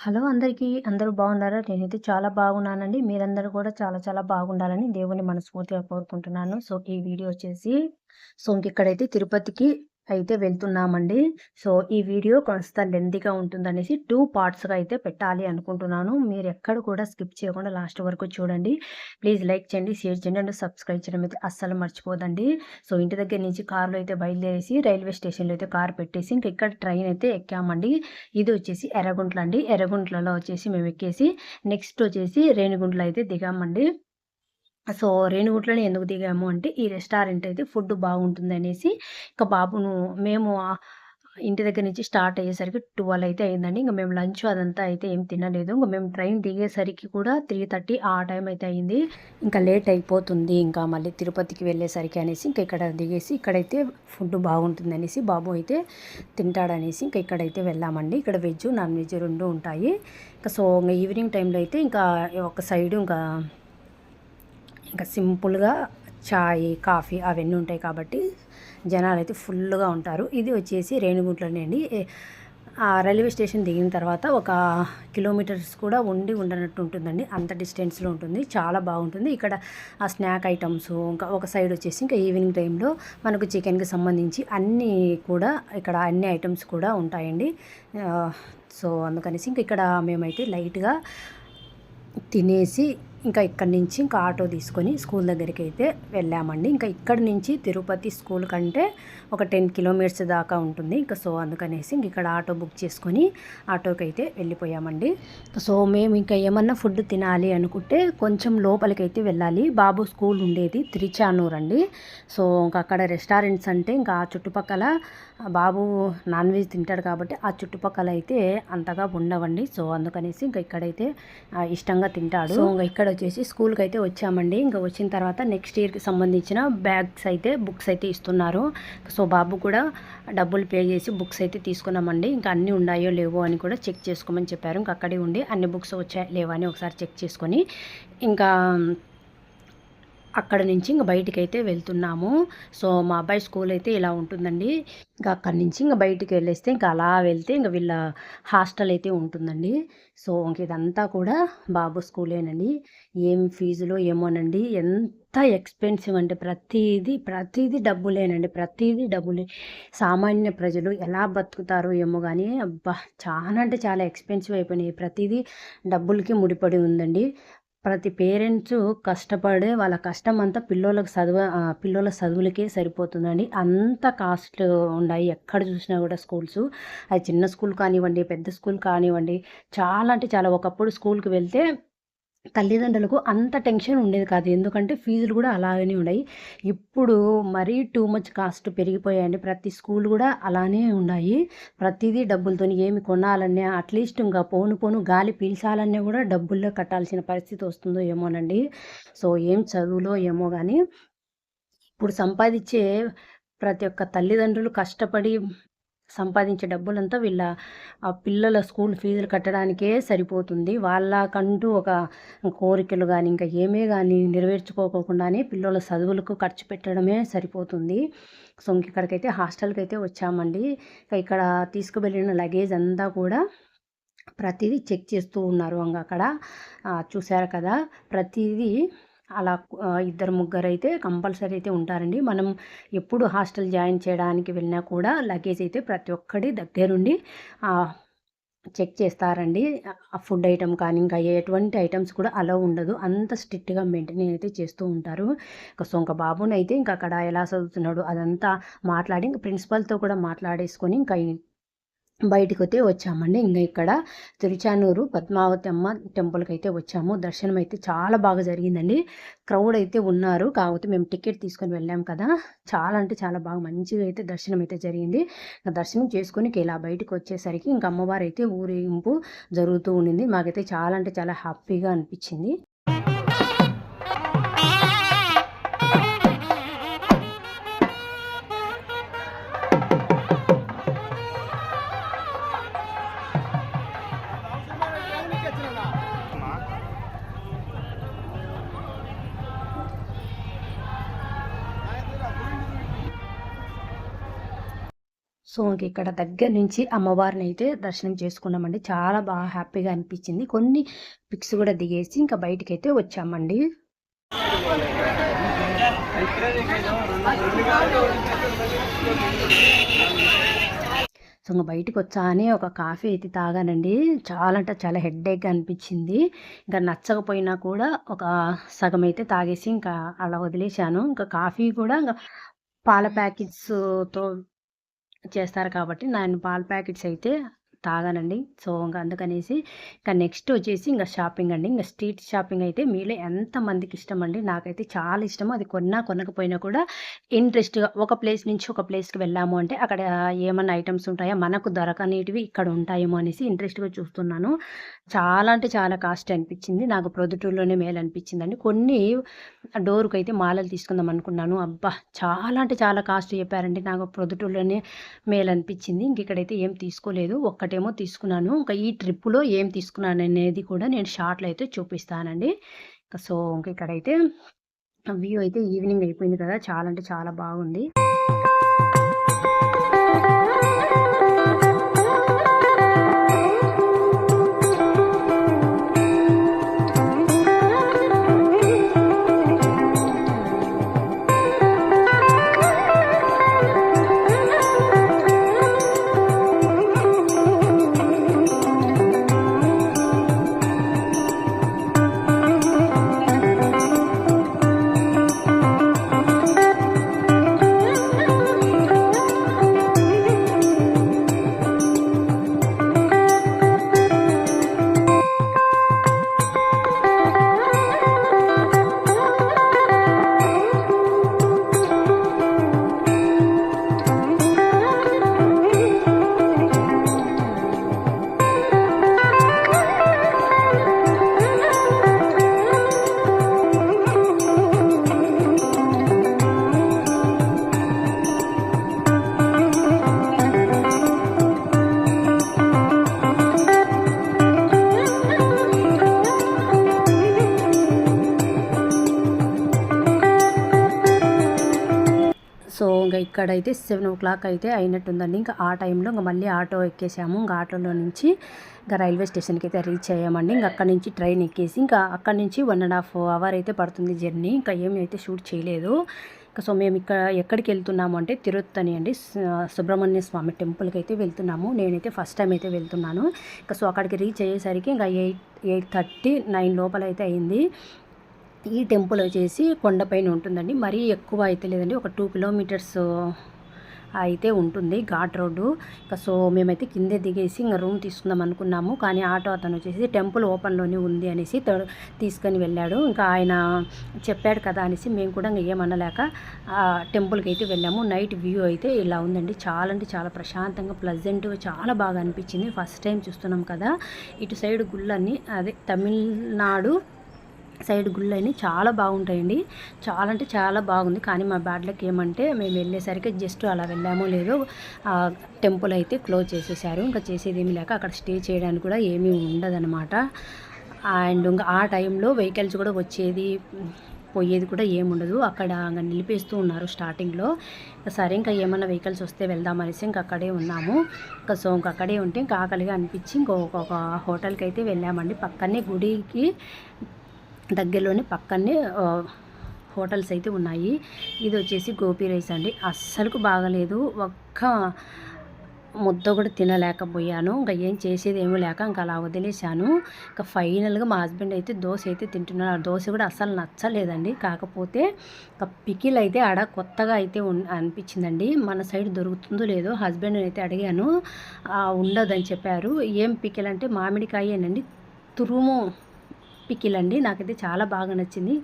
Hello అందరికీ. అందరూ బాగున్నారా? నేనైతే చాలా బాగున్నానండి. మీరందరూ కూడా చాలా చాలా బాగుండాలని దేవుడిని మనస్ఫూర్తిగా కోరుకుంటున్నాను. ఈ వీడియో వచ్చేసి ఇంకిక్కడైతే తిరుపతికి అయితే వెళ్తున్నామండి. ఈ వీడియో కాస్త లెంతీగా ఉంటుందనేసి 2 పార్ట్స్‌గా అయితే పెట్టాలి అనుకుంటున్నాను. మీరెక్కడ కూడా స్కిప్ చేయకుండా లాస్ట్ వరకు చూడండి. ప్లీజ్ లైక్ చేయండి, షేర్ చేయండి అండ్ సబ్స్క్రైబ్ చేయడం అయితే అస్సలు మర్చిపోదండి. ఇంటి దగ్గర నుంచి కార్‌లో అయితే బయలుదేరేసి రైల్వే స్టేషన్‌లో అయితే కార్ పెట్టేసి ఇంక ఇక్కడ ట్రైన్ అయితే ఎక్కామండి. ఇది వచ్చేసి ఎర్రగుంట్ల అండి. ఎర్రగుంట్లలో వచ్చేసి మేము ఎక్కేసి నెక్స్ట్ వచ్చేసి రేణిగుంటలో అయితే దిగామండి. రేణిగుంటలోనే ఎందుకు దిగాము అంటే ఈ రెస్టారెంట్ అయితే ఫుడ్ బాగుంటుందనేసి ఇక బాబును మేము ఇంటి దగ్గర నుంచి స్టార్ట్ అయ్యేసరికి 12 అయితే అయిందండి. ఇంక మేము లంచ్ అదంతా అయితే ఏం తినలేదు. ఇంక మేము ట్రైన్ దిగేసరికి కూడా 3:30 ఆ టైం అయితే అయింది. ఇంకా లేట్ అయిపోతుంది ఇంకా మళ్ళీ తిరుపతికి వెళ్ళేసరికి అనేసి ఇంక ఇక్కడ దిగేసి ఇక్కడైతే ఫుడ్ బాగుంటుందనేసి బాబు అయితే తింటాడనేసి ఇంక ఇక్కడైతే వెళ్ళామండి. ఇక్కడ వెజ్, నాన్ వెజ్ 2 ఉంటాయి. ఇంక ఈవినింగ్ టైంలో అయితే ఇంకా ఒక సైడు ఇంకా సింపుల్‌గా చాయ్, కాఫీ అవన్నీ ఉంటాయి కాబట్టి జనాలైతే ఫుల్లుగా ఉంటారు. ఇది వచ్చేసి రేణిగుంటలోనే అండి. రైల్వే స్టేషన్ దిగిన తర్వాత ఒక కిలోమీటర్స్ కూడా ఉండనట్టు ఉంటుందండి. అంత డిస్టెన్స్‌లో ఉంటుంది. చాలా బాగుంటుంది. ఇక్కడ ఆ స్నాక్ ఐటమ్స్ ఇంకా ఒక సైడ్ వచ్చేసి ఇంకా ఈవినింగ్ టైంలో మనకు చికెన్‌కి సంబంధించి అన్నీ కూడా ఇక్కడ అన్ని ఐటమ్స్ కూడా ఉంటాయండి. అందుకనేసి ఇంక ఇక్కడ మేమైతే లైట్‌గా తినేసి ఇంకా ఇక్కడి నుంచి ఇంకా ఆటో తీసుకొని స్కూల్ దగ్గరికి అయితే వెళ్ళామండి. ఇంకా ఇక్కడి నుంచి తిరుపతి స్కూల్ కంటే ఒక 10 కిలోమీటర్స్ దాకా ఉంటుంది. అందుకనేసి ఇంక ఇక్కడ ఆటో బుక్ చేసుకొని ఆటోకి అయితే వెళ్ళిపోయామండి. మేము ఇంకా ఏమన్నా ఫుడ్ తినాలి అనుకుంటే కొంచెం లోపలికైతే వెళ్ళాలి. బాబు స్కూల్ ఉండేది తిరుచానూరు అండి. ఇంకా అక్కడ రెస్టారెంట్స్ అంటే ఇంకా ఆ చుట్టుపక్కల బాబు నాన్ వెజ్ తింటాడు కాబట్టి ఆ చుట్టుపక్కల అయితే అంతగా ఉండవండి. అందుకనేసి ఇంకా ఇక్కడైతే ఇష్టంగా తింటాడు. ఇంకా ఇక్కడ వచ్చేసి స్కూల్కి అయితే వచ్చామండి. ఇంకా వచ్చిన తర్వాత నెక్స్ట్ ఇయర్కి సంబంధించిన బుక్స్ అయితే ఇస్తున్నారు. బాబు కూడా డబ్బులు పే చేసి బుక్స్ అయితే తీసుకున్నామండి. ఇంకా అన్నీ ఉన్నాయో లేవో అని కూడా చెక్ చేసుకోమని చెప్పారు. ఇంకా అక్కడే ఉండి అన్ని బుక్స్ వచ్చాయో లేవో అని ఒకసారి చెక్ చేసుకొని ఇంకా అక్కడ నుంచి ఇంక బయటికైతే వెళ్తున్నాము. మా అబ్బాయి స్కూల్ అయితే ఇలా ఉంటుందండి. ఇంకా అక్కడి నుంచి ఇంక బయటికి వెళ్ళేస్తే ఇంకా అలా వెళ్తే ఇంక వీళ్ళ హాస్టల్ అయితే ఉంటుందండి. ఇంక ఇదంతా కూడా బాబు స్కూలేనండి. ఏం ఫీజులో ఏమోనండి. ఎంత ఎక్స్పెన్సివ్ అంటే ప్రతీది డబ్బులేనండి. ప్రతీది డబ్బులే. సామాన్య ప్రజలు ఎలా బతుకుతారో ఏమో కానీ అబ్బా! చాలా అంటే చాలా ఎక్స్పెన్సివ్ అయిపోయినాయి. ప్రతీది డబ్బులకి ముడిపడి ఉందండి. ప్రతి పేరెంట్సు కష్టపడే వాళ్ళ కష్టం అంతా పిల్లోల చదువులకే సరిపోతుందండి. అంత కాస్ట్ ఉన్నాయి ఎక్కడ చూసినా కూడా స్కూల్స్. అది చిన్న స్కూల్ కానివ్వండి, పెద్ద స్కూల్ కానివ్వండి. చాలా అంటే చాలా ఒకప్పుడు స్కూల్‌కి వెళ్తే తల్లిదండ్రులకు అంత టెన్షన్ ఉండేది కాదు. ఎందుకంటే ఫీజులు కూడా అలాగనే ఉన్నాయి. ఇప్పుడు మరీ టూ మచ్ కాస్ట్ పెరిగిపోయాయండి. ప్రతి స్కూల్ కూడా అలానే ఉన్నాయి. ప్రతిదీ డబ్బులతోని ఏమి కొనాలన్నా అట్‌లీస్ట్ ఇంకా పోను పోను గాలి పీల్చాలన్నా కూడా డబ్బుల్లో కట్టాల్సిన పరిస్థితి వస్తుందో ఏమోనండి. ఏం చదువులో ఏమో గానీ ఇప్పుడు సంపాదించే ప్రతి ఒక్క తల్లిదండ్రులు కష్టపడి సంపాదించే డబ్బులంతా వీళ్ళ పిల్లల స్కూల్ ఫీజులు కట్టడానికే సరిపోతుంది. వాళ్ళకంటూ ఒక కోరికలు గానీ, ఇంకా ఏమే గానీ నెరవేర్చుకోకుండానే పిల్లోల చదువులకు ఖర్చు పెట్టడమే సరిపోతుంది. ఇంకిక్కడికైతే హాస్టల్‌కైతే వచ్చామండి. ఇక్కడ తీసుకువెళ్ళిన లగేజ్ అంతా కూడా ప్రతీదీ చెక్ చేస్తూ ఉన్నారు. అక్కడ చూసారు కదా! ప్రతీదీ అలా ఇద్దరు ముగ్గురైతే కంపల్సరీ అయితే ఉంటారండి. మనం ఎప్పుడు హాస్టల్ జాయిన్ చేయడానికి వెళ్ళినా కూడా లగేజ్ అయితే ప్రతి ఒక్కడి దగ్గరుండి చెక్ చేస్తారండి. ఫుడ్ ఐటెమ్ కానీ ఇంకా ఎటువంటి ఐటమ్స్ కూడా అలో ఉండదు. అంత స్ట్రిక్ట్‌గా మెయింటైన్ అయితే చేస్తూ ఉంటారు. ఇంక బాబునైతే ఇంక అక్కడ ఎలా చదువుతున్నాడు అదంతా మాట్లాడి ఇంక ప్రిన్సిపల్‌తో కూడా మాట్లాడేసుకొని ఇంకా బయటికైతే వచ్చామండి. ఇక్కడ తిరుచానూరు పద్మావతి అమ్మ టెంపుల్‌కైతే వచ్చాము. దర్శనం అయితే చాలా బాగా జరిగిందండి. క్రౌడ్ అయితే ఉన్నారు. కాకపోతే మేము టికెట్ తీసుకొని వెళ్ళాం కదా! చాలా అంటే చాలా బాగా మంచిగా అయితే దర్శనం అయితే జరిగింది. దర్శనం చేసుకొని ఇలా బయటకొచ్చేసరికి ఇంక అమ్మవారైతే ఊరేగింపు జరుగుతూ ఉండింది. మాకైతే చాలా అంటే చాలా హ్యాపీగా అనిపించింది. సో, ఇక్కడ దగ్గర నుంచి అమ్మవారినైతే దర్శనం చేసుకున్నామండి. చాలా బాగా హ్యాపీగా అనిపించింది. కొన్ని పిక్స్ కూడా దిగేసి ఇంకా బయటికైతే వచ్చామండి. సో, ఇంక బయటికొచ్చానే ఒక కాఫీ అయితే తాగానండి. చాలా అంటే చాలా హెడ్‌ఏక్‌గా అనిపించింది. ఇంకా నచ్చకపోయినా కూడా ఒక సగం అయితే తాగేసి ఇంకా అలా వదిలేశాను. ఇంకా కాఫీ కూడా ఇంగ పాల ప్యాకెట్స్‌తో చేస్తారు కాబట్టి నేను పాల ప్యాకెట్స్ అయితే తాగానండి. సో, ఇంక అందుకనేసి ఇంకా నెక్స్ట్ వచ్చేసి ఇంక షాపింగ్ అండి. ఇంక స్ట్రీట్ షాపింగ్ అయితే మీలో ఎంతమందికి ఇష్టమండి? నాకైతే చాలా ఇష్టము. అది కొన్నా, కొనకపోయినా కూడా ఇంట్రెస్ట్‌గా ఒక ప్లేస్ నుంచి ఒక ప్లేస్‌కి వెళ్ళాము అంటే అక్కడ ఏమన్నా ఐటెమ్స్ ఉంటాయా? మనకు దొరకనేటివి ఇక్కడ ఉంటాయేమో అనేసి ఇంట్రెస్ట్‌గా చూస్తున్నాను. చాలా అంటే చాలా కాస్ట్ అనిపించింది. నాకు ప్రొద్దుటూరులోనే మేలనిపించిందండి. కొన్ని డోర్‌కైతే మాలలు తీసుకుందాం అనుకున్నాను. అబ్బా! చాలా అంటే చాలా కాస్ట్ చెప్పారండి. నాకు ప్రొద్దుటూరులోనే మేలనిపించింది. ఇంకిక్కడైతే ఏం తీసుకోలేదు. ఒక్కటేమో తీసుకున్నాను. ఇంకా ఈ ట్రిప్పులో ఏం తీసుకున్నాననేది కూడా నేను షార్ట్‌లో అయితే చూపిస్తానండి. సో, ఇంకిక్కడైతే వ్యూ అయితే ఈవినింగ్ అయిపోయింది కదా! చాలా అంటే చాలా బాగుంది. సో, ఇక్కడైతే 7:00 అయితే అయినట్టుందండి. ఇంకా ఆ టైంలో మళ్ళీ ఆటో ఎక్కేసాము. ఇంక ఆటోలో నుంచి రైల్వే స్టేషన్‌కి అయితే రీచ్ అయ్యామండి. ఇంక అక్కడి నుంచి ట్రైన్ ఎక్కేసి ఇంకా అక్కడి నుంచి 1½ అవర్ అయితే పడుతుంది జర్నీ. ఇంకా ఏమి అయితే షూట్ చేయలేదు. సో, మేము ఎక్కడికెళ్తున్నాము అంటే తిరుత్తని అండి. సుబ్రహ్మణ్య స్వామి టెంపుల్‌కి అయితే వెళ్తున్నాము. నేనైతే ఫస్ట్ టైం అయితే వెళ్తున్నాను. సో, అక్కడికి రీచ్ అయ్యేసరికి ఇంకా 8:30, 9 లోపలైతే అయింది. ఈ టెంపుల్ వచ్చేసి కొండపైన ఉంటుందండి. మరీ ఎక్కువ అయితే లేదండి. ఒక 2 కిలోమీటర్స్ అయితే ఉంటుంది ఘాట్ రోడ్డు. సో, మేమైతే కిందే దిగేసి ఇంక రూమ్ తీసుకుందాం అనుకున్నాము. కానీ ఆటో అతను వచ్చేసి టెంపుల్ ఓపెన్‌లోనే ఉంది అనేసి తీసుకొని వెళ్ళాడు. ఇంకా ఆయన చెప్పాడు కదా అనేసి మేము కూడా ఇంక ఏమనలేక టెంపుల్‌కి అయితే వెళ్ళాము. నైట్ వ్యూ అయితే ఇలా ఉందండి. చాలా అంటే చాలా ప్రశాంతంగా ప్లెజెంట్‌గా చాలా బాగా అనిపించింది. ఫస్ట్ టైం చూస్తున్నాం కదా! ఇటు సైడ్ గుళ్ళన్నీ అదే తమిళనాడు సైడ్ గుళ్ళని చాలా బాగుంటాయండి. చాలా అంటే చాలా బాగుంది. కానీ మా బ్యాడ్ లక్ ఏమంటే మేము వెళ్ళేసరికి జస్ట్ అలా వెళ్ళామో లేదో టెంపుల్ అయితే క్లోజ్ చేసేసారు. ఇంకా చేసేదేమీ లేక అక్కడ స్టే చేయడానికి కూడా ఏమీ ఉండదనమాట. అండ్ ఇంకా ఆ టైంలో వెహికల్స్ కూడా వచ్చేది పోయేది కూడా ఏముండదు. అక్కడ ఇంకా నిలిపేస్తూ ఉన్నారు స్టార్టింగ్‌లో. సరే ఇంకా ఏమన్నా వెహికల్స్ వస్తే వెళ్దాం అనేసి ఇంక అక్కడే ఉన్నాము. సో, ఇంక అక్కడే ఉంటే ఇంకా ఆకలిగా అనిపించి ఇంకొక హోటల్‌కి అయితే వెళ్ళామండి. పక్కనే గుడికి దగ్గరలోనే పక్కనే హోటల్స్ అయితే ఉన్నాయి. ఇది వచ్చేసి గోపి రైస్ అండి. అస్సలకు బాగలేదు. ఒక్క ముద్ద కూడా తినలేకపోయాను. ఇంకా ఏం చేసేది ఏమీ లేక ఇంకా అలా వదిలేశాను. ఇంకా ఫైనల్‌గా మా హస్బెండ్ అయితే దోస అయితే తింటున్నారు. ఆ దోస కూడా అస్సలు నచ్చలేదండి. కాకపోతే ఒక పికిల్ అయితే ఆడ కొత్తగా అయితే అనిపించిందండి. మన సైడ్ దొరుకుతుందో లేదో హస్బెండ్‌ని అయితే అడిగాను. ఉండదని చెప్పారు. ఏం పికిల్ అంటే మామిడికాయేనండి. తురుము పికిల్ అండి. నాకైతే చాలా బాగా నచ్చింది.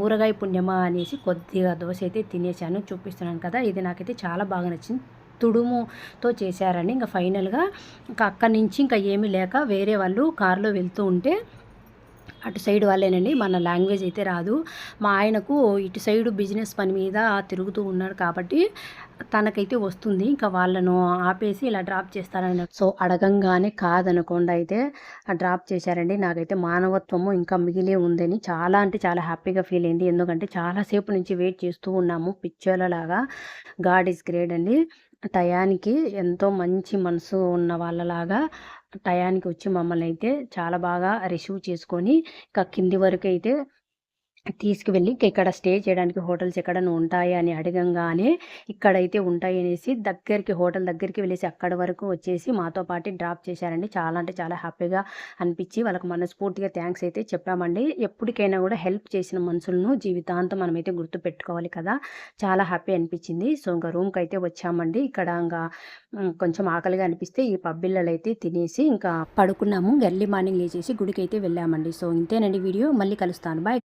ఊరగాయ పుణ్యమా అనేసి కొద్దిగా దోస అయితే తినేసాను. చూపిస్తున్నాను కదా! ఇది నాకైతే చాలా బాగా నచ్చింది. తుడుముతో చేశారండి. ఇంకా ఫైనల్‌గా ఇంకా అక్కడి నుంచి ఇంకా ఏమీ లేక వేరే వాళ్ళు కారులో వెళ్తూ ఉంటే అటు సైడ్ వాళ్ళేనండి. మన లాంగ్వేజ్ అయితే రాదు. మా ఆయనకు ఇటు సైడు బిజినెస్ పని మీద తిరుగుతూ ఉన్నాడు కాబట్టి తనకైతే వస్తుంది. ఇంకా వాళ్ళను ఆపేసి ఇలా డ్రాప్ చేస్తారని సో, అడగంగానే కాదనకుండా అయితే డ్రాప్ చేశారండి. నాకైతే మానవత్వము ఇంకా మిగిలే ఉందని చాలా అంటే చాలా హ్యాపీగా ఫీల్ అయింది. ఎందుకంటే చాలా సేపు నుంచి వెయిట్ చేస్తూ ఉన్నాము పిచ్చోళ్ళలాగా. గాడ్ ఈజ్ గ్రేట్ అండి. టయానికి ఎంతో మంచి మనసు ఉన్న వాళ్ళలాగా టయానికి వచ్చి మమ్మల్ని అయితే చాలా బాగా రిసీవ్ చేసుకొని ఇంకా కింది వరకు అయితే తీసుకువెళ్ళి ఇక్కడ స్టే చేయడానికి హోటల్స్ ఎక్కడైనా ఉంటాయా అని అడగంగానే ఇక్కడైతే ఉంటాయి అనేసి దగ్గరికి హోటల్ దగ్గరికి వెళ్ళేసి అక్కడి వరకు వచ్చేసి మాతో పాటు డ్రాప్ చేశారండి. చాలా అంటే చాలా హ్యాపీగా అనిపించి వాళ్ళకి మనస్ఫూర్తిగా థ్యాంక్స్ అయితే చెప్పామండి. ఎప్పటికైనా కూడా హెల్ప్ చేసిన మనుషులను జీవితాంతం మనమైతే గుర్తుపెట్టుకోవాలి కదా! చాలా హ్యాపీ అనిపించింది. సో ఇంకా రూమ్కి అయితే వచ్చామండి. ఇక్కడ ఇంకా కొంచెం ఆకలిగా అనిపిస్తే ఈ పబ్బిళ్ళలు అయితే తినేసి ఇంకా పడుకున్నాము. ఎర్లీ మార్నింగ్ లేచేసి గుడికి అయితే వెళ్ళామండి. సో ఇంతేనండి వీడియో. మళ్ళీ కలుస్తాను. బాయ్.